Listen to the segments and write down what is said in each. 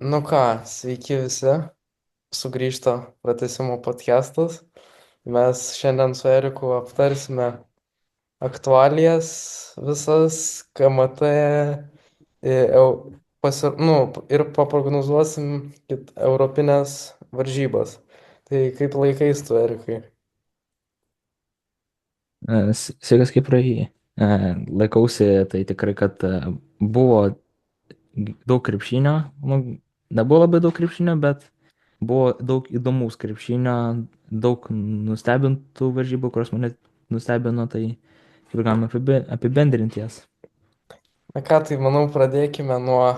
Nu ką, sveiki visi, sugrįžta pratęsimo podcastas. Mes šiandien su Eriku aptarsime aktualijas visas, KMT nu, ir paprognozuosim europinės varžybas. Tai kaip laikais tu, Erikai? Sveikas, Kiprai. Laikausi, tai tikrai, kad buvo daug krepšinio. Nu, nebuvo labai daug krepšinio, bet buvo daug įdomaus krepšinio, daug nustebintų varžybų, kurios mane nustebino, tai kaip galima apibendrinti jas. Na ką, tai manau pradėkime nuo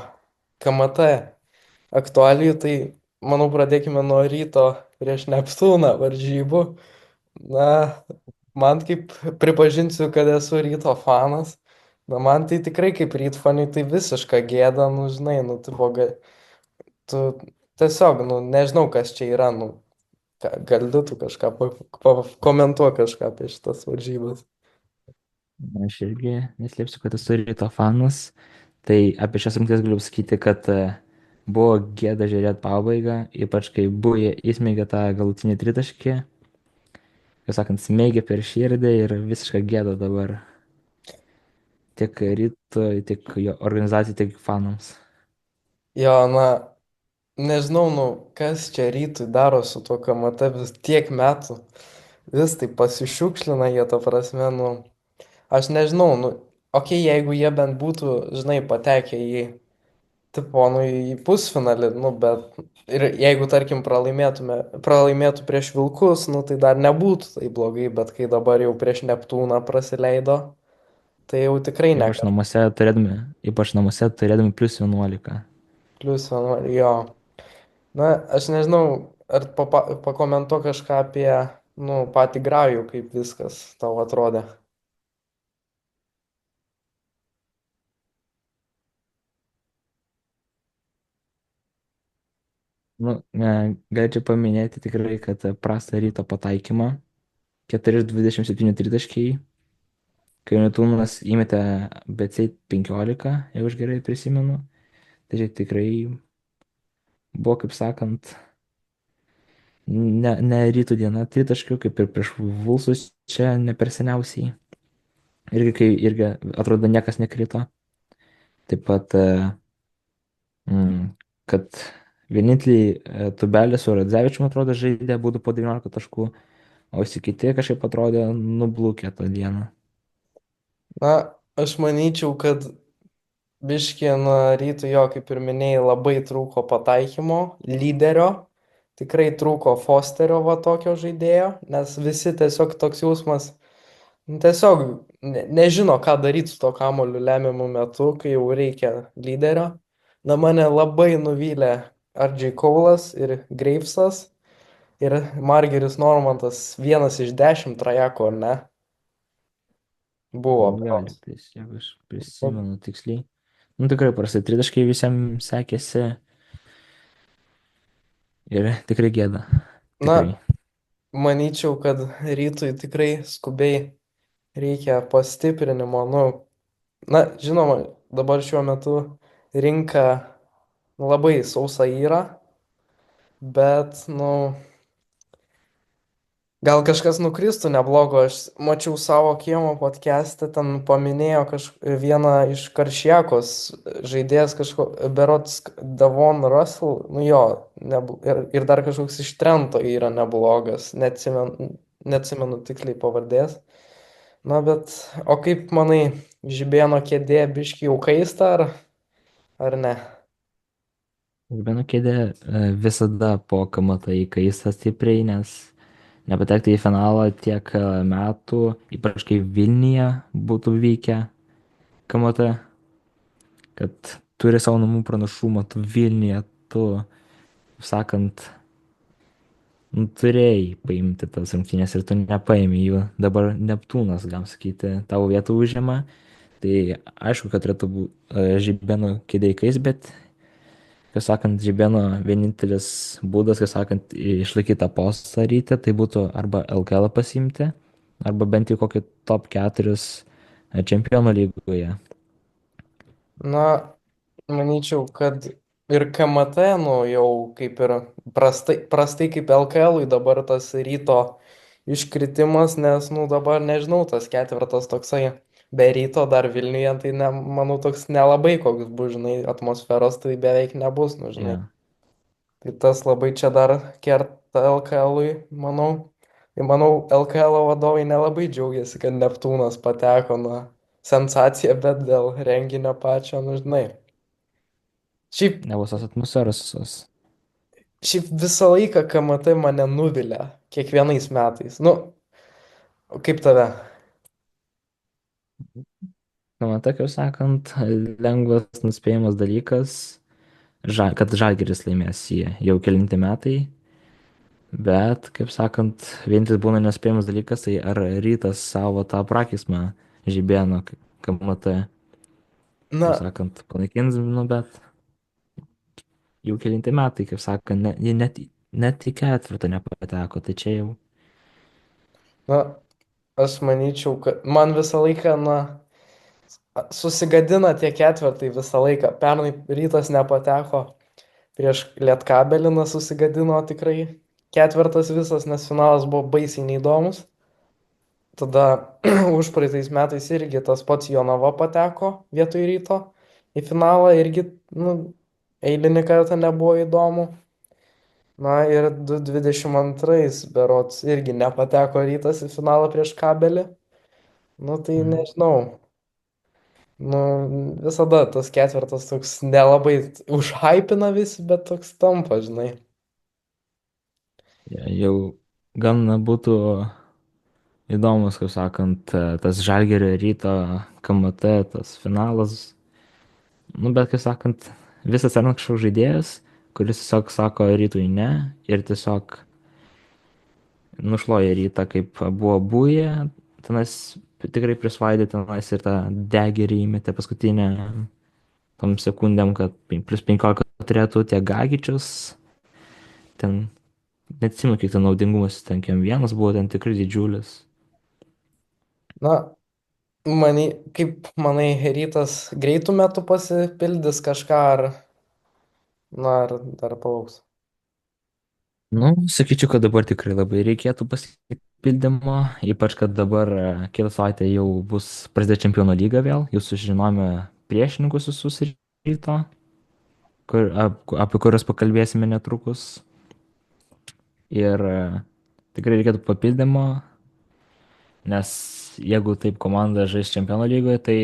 KMT aktualijų. Tai manau pradėkime nuo ryto prieš Neptūną varžybų. Na, man kaip pripažinsiu, kad esu ryto fanas. Na, man tai tikrai kaip rytfaniui tai visiška gėda, nu, žinai, nu, tu tiesiog, nu, nežinau, kas čia yra, nu, gali tu kažką komentuoti kažką apie šitas varžybas. Aš irgi neslėpsiu, kad esu ryto fanas. Tai apie šias rungtynes galiu pasakyti, kad buvo gėda žiūrėti pabaigą, ypač kai buvo įsmeigė tą galutinį tritaškį. Kaip sakant, smeigia per širdį ir visiška gėda dabar tiek rytui, tiek jo organizacijai, tiek fanams. Jo, na, nežinau, nu, kas čia rytui daro su tuo KMT vis tiek metų. Vis tai pasišiukšlina jie, ta prasme, nu, aš nežinau, nu, okei, jeigu jie bent būtų, žinai, patekę į, tipo, nu, į pusfinalį, nu, bet ir jeigu, tarkim, pralaimėtų prieš Vilkus, nu, tai dar nebūtų tai blogai, bet kai dabar jau prieš Neptūną prasileido, tai jau tikrai Ypač negali. namuose turėdami, ypač namuose turėdami plus 11. Plius, jo. Na, aš nežinau, ar pakomentuo kažką apie, nu, patį grajų, kaip viskas tau atrodė. Nu, galėčiau paminėti tikrai, kad prastą ryto pataikymą. 4 iš 27 tritaškiai. Kai Netūnas įmetė BC 15, jeigu aš gerai prisimenu. Tai čia tikrai buvo, kaip sakant, ne rytų diena tritaškių, kaip ir prieš Vulsus čia ne per seniausiai. Irgi, kai irgi atrodo niekas nekrito. Taip pat kad vieninteliai Tubelis su Radzevičium atrodo žaidė, būtų po 19 taškų, o visi kiti kažkaip atrodė nublūkę tą dieną. Na, aš manyčiau, kad biškį nuo ryto jo, kaip ir minėjai, labai trūko pataikymo, lyderio. Tikrai trūko Fosterio va tokio žaidėjo, nes visi tiesiog toks jausmas, nu, tiesiog nežino, ką daryti su to kamoliu lemiamu metu, kai jau reikia lyderio. Na, mane labai nuvylė R.J. Kaulas ir Greivsas ir Margeris Normantas 1 iš 10 trajeko, ar ne? Buvo. Gali, tai jeigu aš prisimenu tiksliai. Nu tikrai prastai, tritaškai visiems sekėsi ir tikrai gėda. Tikrai. Na, manyčiau, kad rytui tikrai skubiai reikia pastiprinimo. Nu, na, žinoma, dabar šiuo metu rinka labai sausa yra, bet, nu, gal kažkas nukristų neblogo. Aš mačiau savo kiemo podcast'e, ten paminėjo vieną iš Karšiakos žaidėjas, berots Davon Russell, nu jo, ir dar kažkoks iš Trento yra neblogas, neatsimenu tiksliai pavardės. Na, bet, o kaip manai, Žibėno kėdė biški jau kaista, ar ne? Žibėno kėdė visada po KMT įkaista stipriai, nes nepatekti į finalą tiek metų, ypač kai Vilniuje būtų vykę KMT, kad turi savo namų pranašumą, tu Vilniuje, tu, kaip sakant, nu, turėjai paimti tas rungtynės ir tu nepaėmė jų. Dabar Neptūnas, galim sakyti, tavo vietą užima. Tai aišku, kad turėtų būti Žibėno kėdeikais, bet, kaip sakant, Žibėno vienintelis būdas, kaip sakant, išlaikyti tą postą ryte, tai būtų arba LKL pasimti, arba bent jau kokį top 4 čempionų lygoje. Na, manyčiau, kad Ir KMT, nu, jau kaip ir prastai kaip LKL-ui dabar tas ryto iškritimas, nes, nu, dabar nežinau, tas ketvirtas toksai be ryto dar Vilniuje, tai ne, manau, toks nelabai koks bus, žinai, atmosferos tai beveik nebus, nu, žinai. Jo. Tai tas labai čia dar kerta LKL-ui, manau. Tai manau, LKL vadovai nelabai džiaugiasi, kad Neptūnas pateko, na, sensacija, bet dėl renginio pačio, nu, žinai. Šiaip Nebus tos atmosferos visos. Šiaip visą laiką KMT mane nuvilia, kiekvienais metais. Nu, o kaip tave? Na, man taip sakant, lengvas nuspėjamas dalykas, kad Žalgiris laimės jį jau kelinti metai, bet, kaip sakant, vienintelis būna nespėjamas dalykas, tai ar rytas savo tą prakismą žibėno KMT, kaip Na, sakant, panaikins, nu, bet jau kelinti metai, kaip sakant, jie net į ketvirtą nepateko, tai čia jau. na, aš manyčiau, kad man visą laiką, na, susigadina tie ketvirtai visą laiką. Pernai rytas nepateko prieš Lietkabelį, na, susigadino tikrai ketvirtas visas, nes finalas buvo baisiai neįdomus. Tada užpraeitais metais irgi tas pats Jonava pateko vietoj ryto į finalą, irgi, nu, eilinį kartą nebuvo įdomu. Na ir 2022 berods irgi nepateko rytas į finalą prieš kabelį. Nu tai Mm. nežinau. Nu visada tas ketvirtas toks nelabai užhypina visi, bet toks tampa, žinai. Jau gan būtų įdomus, kaip sakant, tas Žalgirio ryto KMT, tas finalas. Nu, bet, kaip sakant, visas atsiranda kažkoks žaidėjas, kuris tiesiog sako rytui ne ir tiesiog nušloja rytą, kaip buvo buvę. Tenais tikrai prisvaidė tenais ir tą degerį įmetė paskutinę tom sekundėm, kad plus 15 turėtų tiek Gagičius. Ten neatsimenu, kiek ten naudingumas, ten kiem vienas buvo ten tikrai didžiulis. Na, kaip manai, rytas greitų metų pasipildys kažką ar, na, ar dar palauks? Nu, sakyčiau, kad dabar tikrai labai reikėtų pasipildymo, ypač kad dabar kitą savaitę jau bus prasidės Čempionų lyga vėl, jau sužinome priešininkus visus ryto, apie kuriuos pakalbėsime netrukus. Ir tikrai reikėtų papildymo, nes jeigu taip komanda žais Čempionų lygoje, tai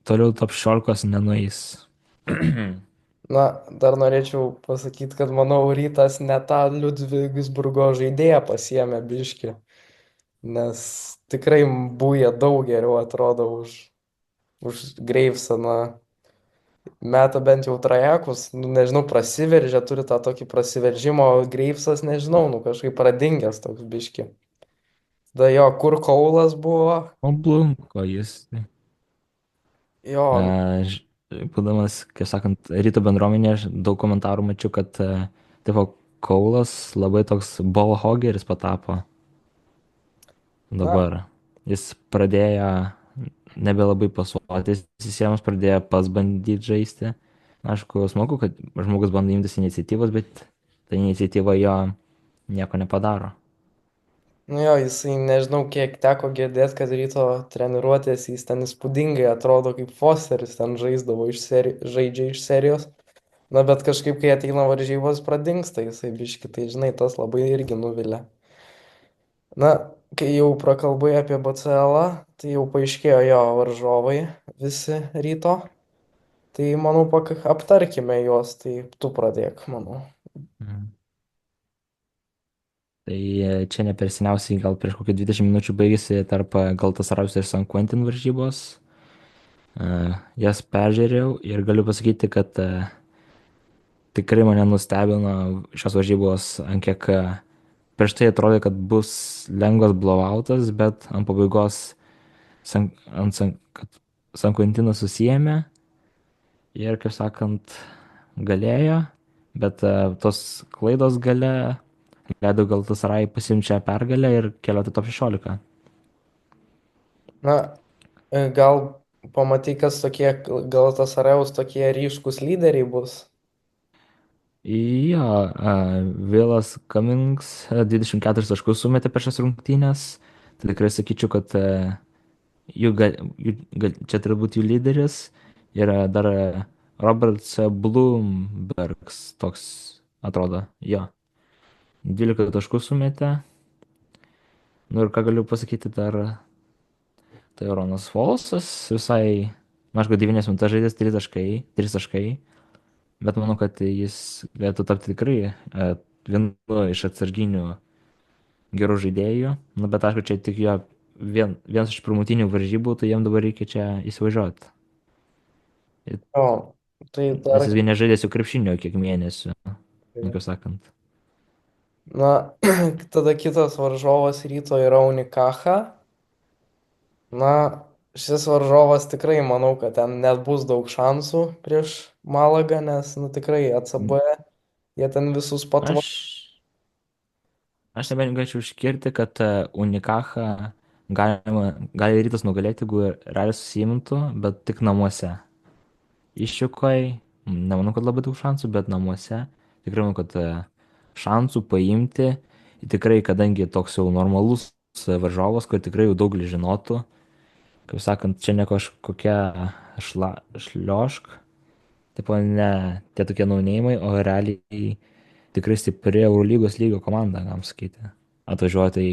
toliau top 16 nenueis. Na, dar norėčiau pasakyti, kad manau, rytas ne tą Liudvigsburgo žaidėją pasiemė biški, nes tikrai būja daug geriau atrodo už Greivsą, na, meta bent jau trajekus, nu, nežinau, prasiveržia, turi tą tokį prasiveržimo, o Greivsas, nežinau, nu kažkaip pradingęs toks biški. Tada jo, kur Kaulas buvo, O blunko jis. jo, Ž- Būdamas, kaip sakant, ryto bendruomenėje, aš daug komentarų mačiau, kad tipo, Kaulas labai toks ballhogeris patapo na, dabar. Jis pradėjo nebelabai pasuoti, jis jiems pradėjo pas bandyti žaisti. Aišku, smagu, kad žmogus bando imtis iniciatyvos, bet ta iniciatyva jo nieko nepadaro. nu jo, jisai nežinau, kiek teko girdėti, kad ryto treniruotės jis ten įspūdingai atrodo kaip Fosteris, ten žaidžia iš serijos. Na, bet kažkaip, kai ateina varžybos, pradingsta jisai biški, tai žinai, tas labai irgi nuvilia. Na, kai jau prakalbai apie BCL, tai jau paaiškėjo jo varžovai visi ryto. Tai manau, aptarkime juos, tai tu pradėk, manau. Mhm. Tai čia ne per seniausiai, gal prieš kokį 20 minučių baigėsi tarp Galtasarayus ir San Quentin varžybos. Jas peržiūrėjau ir galiu pasakyti, kad tikrai mane nustebino šios varžybos, ant kiek prieš tai atrodė, kad bus lengvas blowoutas, bet ant pabaigos kad San Quentinas susijėmė ir, kaip sakant, galėjo, bet tos klaidos gale leido Galatasaray pasiimti šią pergalę ir keliauti top 16. Na, gal pamatai, kas tokie Galatasarajaus tokie ryškus lyderiai bus. Jo, Vilas Cummings 24 taškus sumetė per šias rungtynes. Tai tikrai sakyčiau, kad čia turbūt jų lyderis. Yra dar Roberts Bloombergs, toks atrodo, jo. 12 taškų sumetė. Nu ir ką galiu pasakyti dar, tai Ronas Volsas visai, na, aišku, 9 minutės žaidęs 3 taškai, 3 taškai, bet manau, kad jis galėtų tapti tikrai vienu iš atsarginių gerų žaidėjų. Nu, bet aišku, čia tik jo vienas iš pirmutinių varžybų, tai jam dabar reikia čia įsivažiuoti. Jo, tai Nes dar, jis nežaidęs jau krepšinio kiek mėnesių, nu, kaip sakant. na, tada kitas varžovas ryto yra Unikaha. Na, šis varžovas tikrai manau, kad ten net bus daug šansų prieš Malagą, nes, nu, tikrai ACB, jie ten visus patva. Aš, aš nebent galėčiau išskirti, kad Unikacha gali rytas nugalėti, jeigu realiai susiimtų, bet tik namuose. Iššūkoj, nemanau, kad labai daug šansų, bet namuose tikrai manau, kad šansų paimti, tikrai, kadangi toks jau normalus varžovas, kur tikrai jau daugelis žinotų, kaip sakant, čia ne kažkokia šliošk, tipo ne tie tokie naunėjimai, o realiai tikrai stipri Eurolygos lygio komanda, galima sakyti. Atvažiuoti į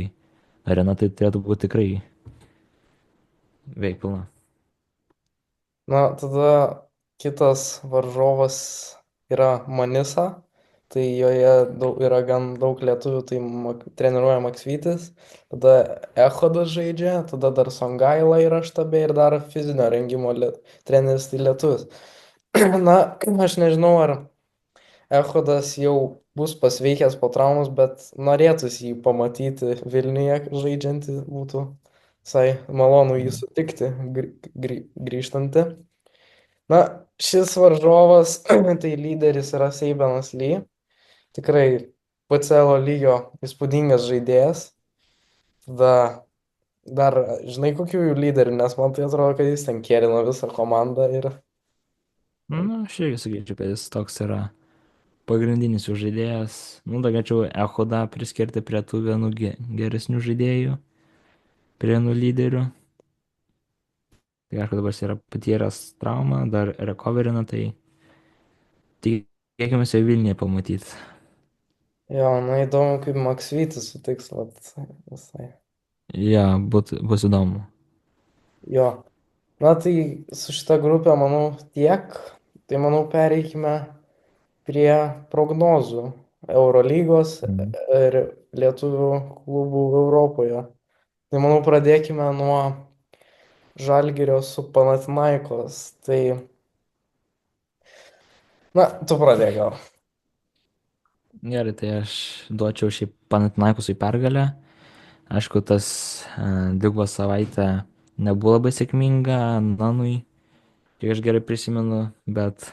areną tai turėtų būti tikrai veik pilna. Na, tada kitas varžovas yra Manisa. Tai joje yra gan daug lietuvių, tai treniruoja Maksvytis. Tada Echodas žaidžia, tada dar Songaila yra štabe ir dar fizinio rengimo treneris tai lietuvis. Na, aš nežinau, ar Echodas jau bus pasveikęs po traumos, bet norėtųsi jį pamatyti Vilniuje žaidžiantį, būtų visai malonu jį Mm. sutikti grįžtantį. Na, šis varžovas, tai lyderis yra Seibenas Lee, tikrai PCL lygio įspūdingas žaidėjas. Tada dar, žinai, kokių jų lyderių, nes man tai atrodo, kad jis ten kėlino visą komandą ir Nu, aš irgi sakyčiau, kad jis toks yra pagrindinis jų žaidėjas. Nu, dar galėčiau Echodą priskirti prie tų vienų geresnių žaidėjų, prie vienų lyderių. Tai aišku, dabar jis yra patyręs traumą, dar recoverina, tai tikėkime jau Vilniuje pamatyti. jo, na įdomu, kaip Maksvytis sutiks, vat, visai. Ja, bus įdomu. Jo, na tai su šita grupė, manau, tiek. Tai manau, pereikime prie prognozų Eurolygos Mhm. ir lietuvių klubų Europoje. Tai manau, pradėkime nuo Žalgirio su Panathinaikos. Tai, na, tu pradėk gal. Gerai, tai aš duočiau šiaip Panathinaikosui pergalę. Aišku, tas dvigubą savaitę nebuvo labai sėkminga Nanui, kiek aš gerai prisimenu, bet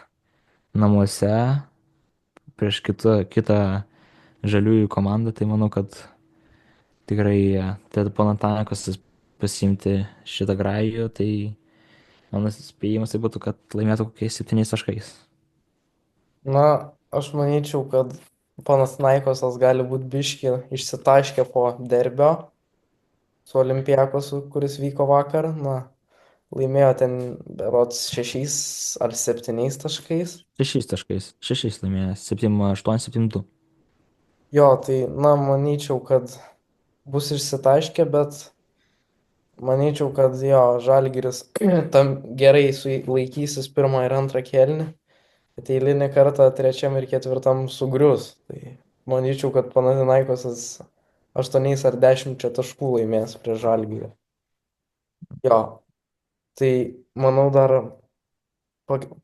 namuose prieš kitą žaliųjų komandą, tai manau, kad tikrai turėtų Panathinaikosas pasiimti šitą grajų, tai mano spėjimas tai būtų, kad laimėtų kokiais 7 taškais. Na, aš manyčiau, kad Panathinaikosas gali būti biški išsitaškę po derbio su Olimpiakosu, kuris vyko vakar. Na, laimėjo ten berods 6 ar 7 taškais. 6 taškais. 6 laimėjo. 7-8, 7-2. Jo, tai, na, manyčiau, kad bus išsitaškę, bet manyčiau, kad jo, Žalgiris tam gerai laikysis pirmą ir antrą kėlinį. Bet eilinį kartą trečiam ir ketvirtam sugrius. Tai manyčiau, kad Panathinaikosas 8 ar 10 taškų laimės prie Žalgirio. Jo, tai manau dar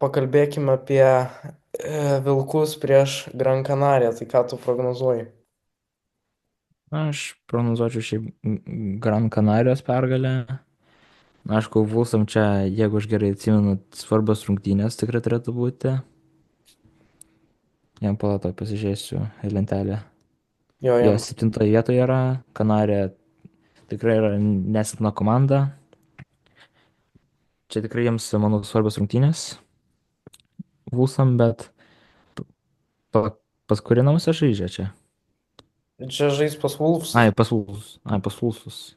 pakalbėkime apie Vilkus prieš Gran Canaria. Tai ką tu prognozuoji? Aš prognozuočiau šiaip Gran Canarijos pergalę. Na, aišku, Vulsam čia, jeigu aš gerai atsimenu, svarbios rungtynės tikrai turėtų būti. Jam palato pasižiūrėsiu į lentelę. Jo, Jo jam. 7 vietoje yra. Kanarija tikrai yra nesilpna komanda. Čia tikrai jiems, manau, svarbios rungtynės. Vulsam, bet pas kurį namuose žaidžia čia? Čia žais pas Wolves. Ai, pas Vulsus. Ai, pas Vulsus.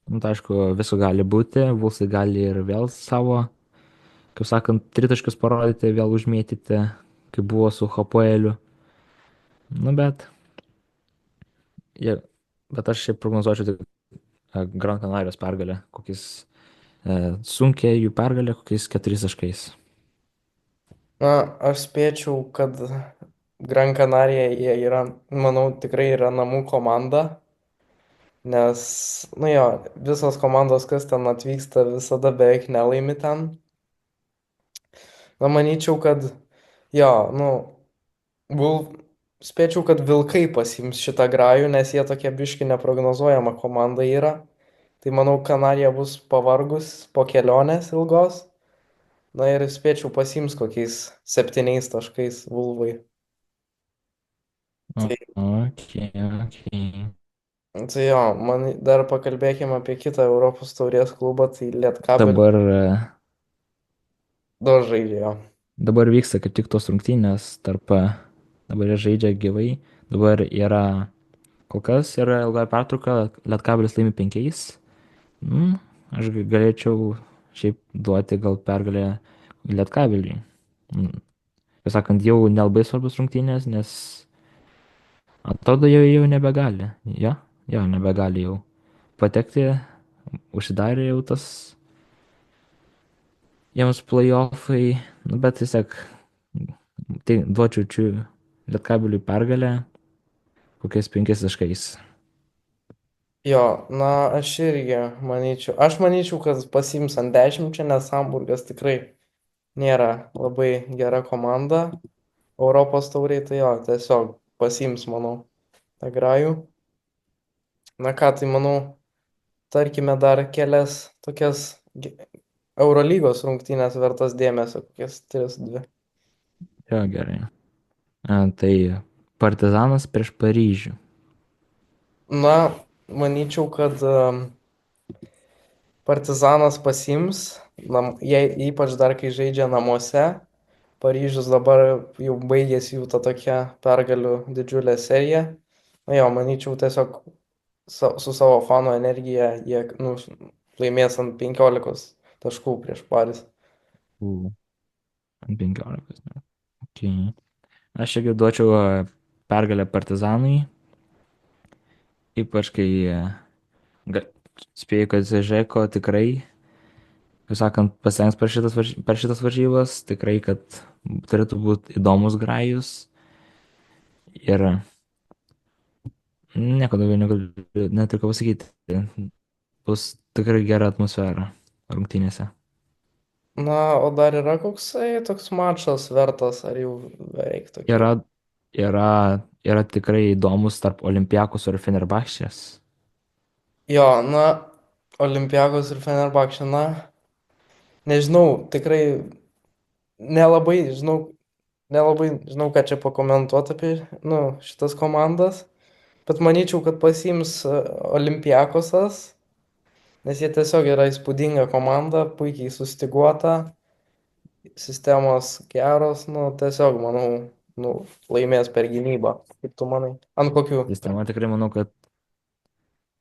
Nu, tai aišku, viso gali būti. Vulsai gali ir vėl savo, kaip sakant, tritaškius parodyti, vėl užmėtyti, kaip buvo su Hapoeliu. Nu, jie, bet aš šiaip prognozuočiau tik Gran Canarijos pergalę. Kokiais sunkiai jų pergalę, kokiais 4 taškais. Na, aš spėčiau, kad Gran Canaria jie yra, manau, tikrai yra namų komanda, nes, nu jo, visos komandos, kas ten atvyksta, visada beveik nelaimi ten. Na, manyčiau, kad, jo, nu, Wolf, spėčiau, kad Vilkai pasiims šitą grajų, nes jie tokie biški neprognozuojama komanda yra. Tai manau, Kanarija bus pavargus po kelionės ilgos. Na ir spėčiau pasiims kokiais 7 taškais Vulvai. Tai, Ok, ok. tai jo, man dar pakalbėkime apie kitą Europos taurės klubą, tai Lietkabelį Dabar, du žaidėjo. dabar vyksta kaip tik tos rungtynės tarp, dabar jie žaidžia gyvai. Dabar yra, kol kas yra ilga pertrauka, Lietkabelis laimi 5. Aš galėčiau šiaip duoti gal pergalę Lietkabeliui. Kaip sakant, jau nelabai svarbus rungtynės, nes atrodo jau nebegali. Jo, nebegali jau patekti, užsidarė jau tas jiems playoffai, nu, bet vis tiek tai duočiau čia Lietkabeliui pergalę kokiais 5 taškais. Jo, na aš irgi manyčiau, kad pasiims ant 10, nes Hamburgas tikrai nėra labai gera komanda. Europos tauriai tai jo, tiesiog pasiims, manau, tą grajų. Na ką, tai manau, tarkime dar kelias tokias Eurolygos rungtynės vertas dėmesio, kokias 3-2. Jo, gerai. Tai Partizanas prieš Paryžių. Na, manyčiau, kad Partizanas pasiims, jei, ypač dar kai žaidžia namuose. Paryžius dabar jau baigėsi jų ta tokia pergalių didžiulė serija. Na jo, manyčiau, tiesiog su savo fanų energija jie nu, laimės ant 15 taškų prieš Paris. Ant 15. Ne? Okay. Aš irgi duočiau pergalę Partizanui, ypač kai ga- spėju, kad Žeko tikrai, kaip sakant, pasistengs per šitas varžybas, tikrai, kad turėtų būti įdomus grajus ir nieko daugiau negaliu net ir ką pasakyti. Bus tikrai gera atmosfera rungtynėse. Na, o dar yra koksai toks mačas vertas, ar jau beveik tokie. Yra, yra tikrai įdomus tarp Olimpiakos ir Fenerbahčės. Jo, na, Olympiakos ir Fenerbahčė, na, nežinau, tikrai nelabai žinau, ką čia pakomentuoti apie, nu, šitas komandas, bet manyčiau, kad pasiims Olympiakosas, nes jie tiesiog yra įspūdinga komanda, puikiai sustiguota, sistemos geros, nu, tiesiog, manau, nu, laimės per gynybą. Kaip tu manai? Ant kokių? Sistema tikrai manau, kad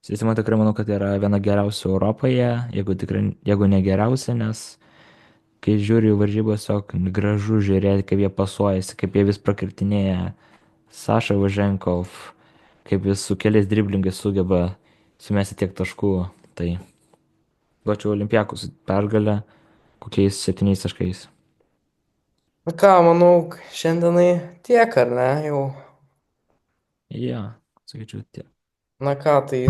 Sistema tikrai manau, kad yra viena geriausių Europoje, jeigu ne geriausia, nes kai žiūriu į varžybas, tiesiog gražu žiūrėti, kaip jie pasuojasi, kaip jie vis prakirtinėja Saša Važenkov, kaip jis su keliais driblingais sugeba sumesti tiek taškų. Tai duočiau Olimpiakus pergalę kokiais 7 taškais. Na ką, manau, šiandienai tiek, ar ne? Jau, Jo, sakyčiau, tiek. na ką, tai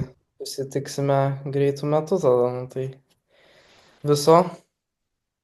susitiksime greitų metų tada, nu, tai viso.